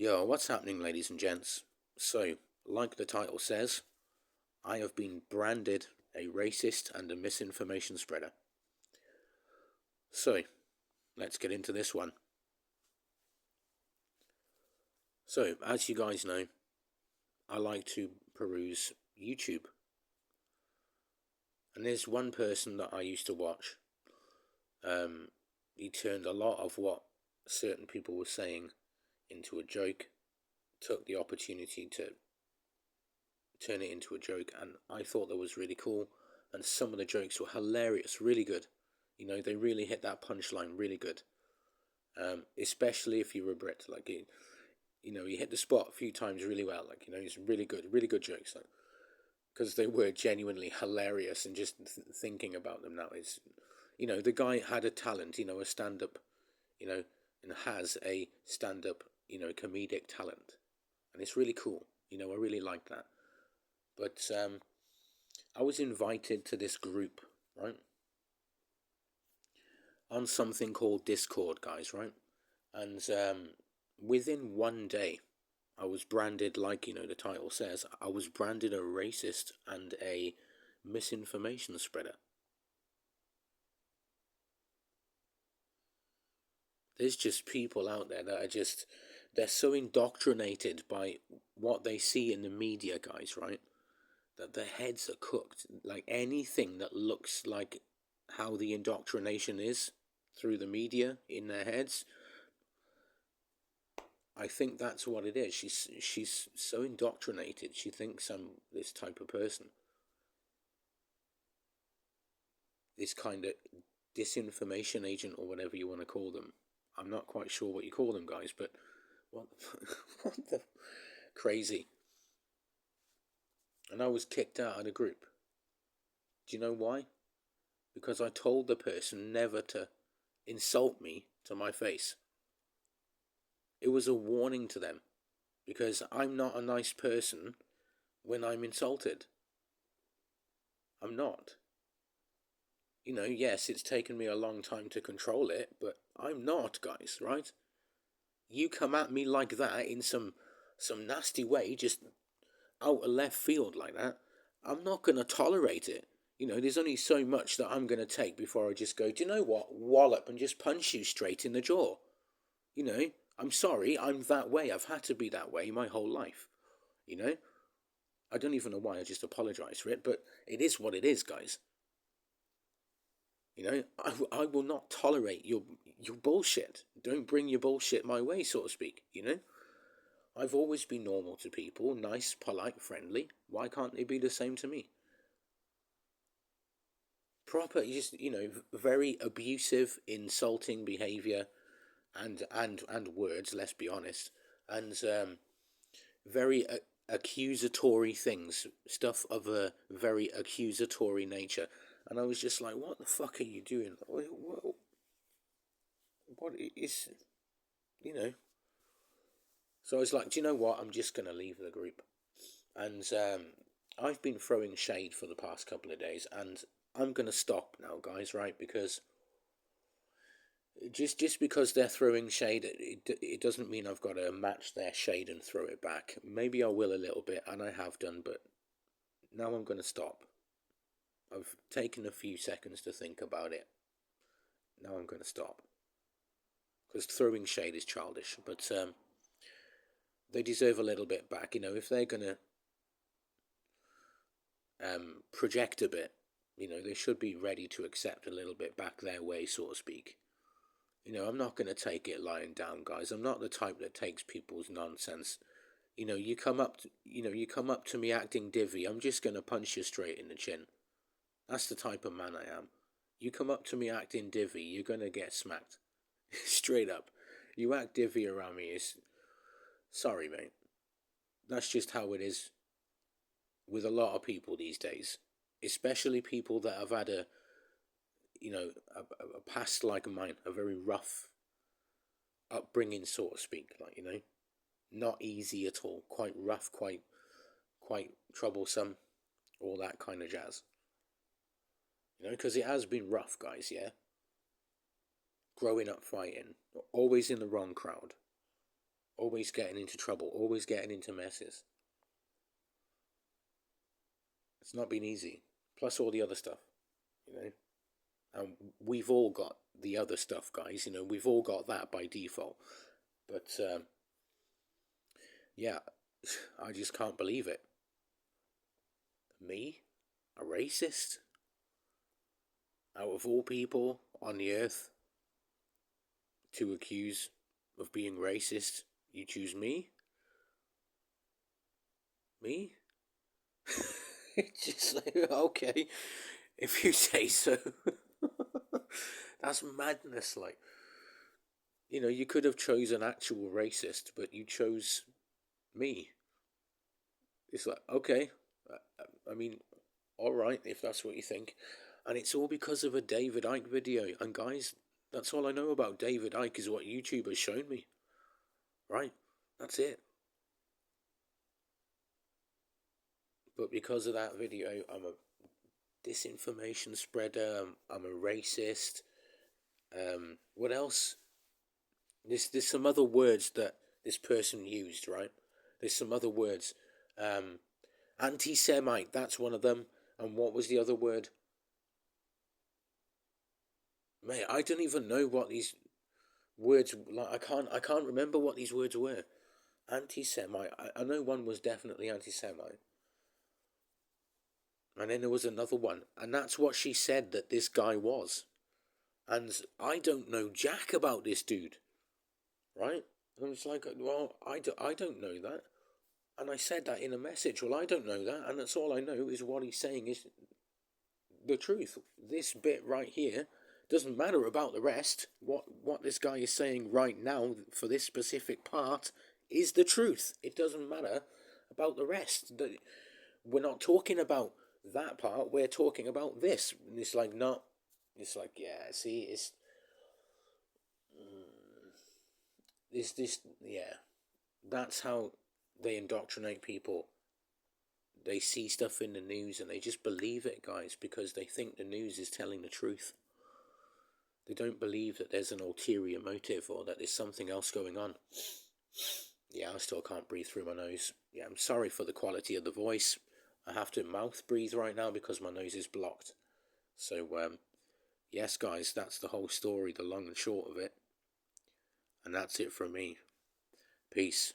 Yo, what's happening, ladies and gents? So, like the title says, I have been branded a racist and a misinformation spreader. So, let's get into this one. So, as you guys know, I like to peruse YouTube. And there's one person that I used to watch. He turned a lot of what certain people were saying into a joke, took the opportunity to turn it into a joke, and I thought that was really cool. And some of the jokes were hilarious, really good. They really hit that punchline really good. Especially if you're a Brit, like he hit the spot a few times really well. Like he's really good jokes. Like, because they were genuinely hilarious, and just thinking about them now is, the guy had a talent, a stand-up, and has a stand-up, comedic talent, and it's really cool. I really like that. But I was invited to this group, right, on something called Discord, guys, right? And within one day, I was branded, like, the title says, I was branded a racist and a misinformation spreader. There's just people out there that are just, they're so indoctrinated by what they see in the media, guys, right? That their heads are cooked. Like anything that looks like how the indoctrination is through the media in their heads, I think that's what it is. She's so indoctrinated. She thinks I'm this type of person. This kind of disinformation agent, or whatever you want to call them. I'm not quite sure what you call them, guys, but what what the crazy. And I was kicked out of the group. Do you know why? Because I told the person never to insult me to my face. It was a warning to them, because I'm not a nice person when I'm insulted. I'm not. Yes, it's taken me a long time to control it, but I'm not, guys, right? You come at me like that in some nasty way, just out of left field like that, I'm not going to tolerate it. There's only so much that I'm going to take before I just go, do you know what? Wallop, and just punch you straight in the jaw. You know, I'm sorry, I'm that way. I've had to be that way my whole life. You know, I don't even know why I just apologise for it, but it is what it is, guys. I will not tolerate your bullshit. Don't bring your bullshit my way, so to speak. I've always been normal to people, nice, polite, friendly. Why can't they be the same to me? Proper, just very abusive, insulting behaviour, and words. Let's be honest, and very accusatory things, stuff of a very accusatory nature. And I was just like, what the fuck are you doing? What is, you know? So I was like, do you know what? I'm just going to leave the group. And I've been throwing shade for the past couple of days, and I'm going to stop now, guys, right? Because just because they're throwing shade, it doesn't mean I've got to match their shade and throw it back. Maybe I will a little bit, and I have done, but now I'm going to stop. I've taken a few seconds to think about it. Now I'm going to stop. Because throwing shade is childish, but they deserve a little bit back. If they're going to project a bit, they should be ready to accept a little bit back their way, so to speak. I'm not going to take it lying down, guys. I'm not the type that takes people's nonsense. You come up to me acting divvy, I'm just going to punch you straight in the chin. That's the type of man I am. You come up to me acting divvy, you're going to get smacked. Straight up. You act divvy around me, sorry, mate. That's just how it is with a lot of people these days. Especially people that have had a past like mine, a very rough upbringing, so to speak. Like, not easy at all. Quite rough, quite troublesome, all that kind of jazz. Because it has been rough, guys, yeah? Growing up fighting, always in the wrong crowd. always getting into trouble, always getting into messes. It's not been easy. Plus all the other stuff, you know. And we've all got the other stuff, guys. You know, we've all got that by default. But yeah, I just can't believe it. Me, a racist, out of all people on the earth, to accuse of being racist, you choose me? Me? It's just like, okay, if you say so. That's madness. Like, you know, you could have chosen an actual racist, but you chose me. It's like, okay, I mean, all right, if that's what you think. And it's all because of a David Icke video. And guys, that's all I know about David Icke is what YouTube has shown me. Right? That's it. But because of that video, I'm a disinformation spreader. I'm a racist. What else? There's some other words that this person used, right? There's some other words. Um, Anti-Semite, that's one of them. And what was the other word? Mate, I don't even know what these words like. I can't remember what these words were. Anti-Semite. I know one was definitely anti-Semite, and then there was another one, and that's what she said that this guy was. And I don't know jack about this dude, right? And it's like, well, I don't know that. And I said that in a message. Well, I don't know that, and that's all I know is what he's saying is the truth. This bit right here doesn't matter about the rest. What this guy is saying right now for this specific part is the truth. It doesn't matter about the rest. We're not talking about that part. We're talking about this. And it's like not. It's like, yeah. See, it's this. Yeah, that's how they indoctrinate people. They see stuff in the news and they just believe it, guys, because they think the news is telling the truth. They don't believe that there's an ulterior motive or that there's something else going on. Yeah, I still can't breathe through my nose. Yeah, I'm sorry for the quality of the voice. I have to mouth breathe right now because my nose is blocked. So, yes, guys, that's the whole story, the long and short of it. And that's it from me. Peace.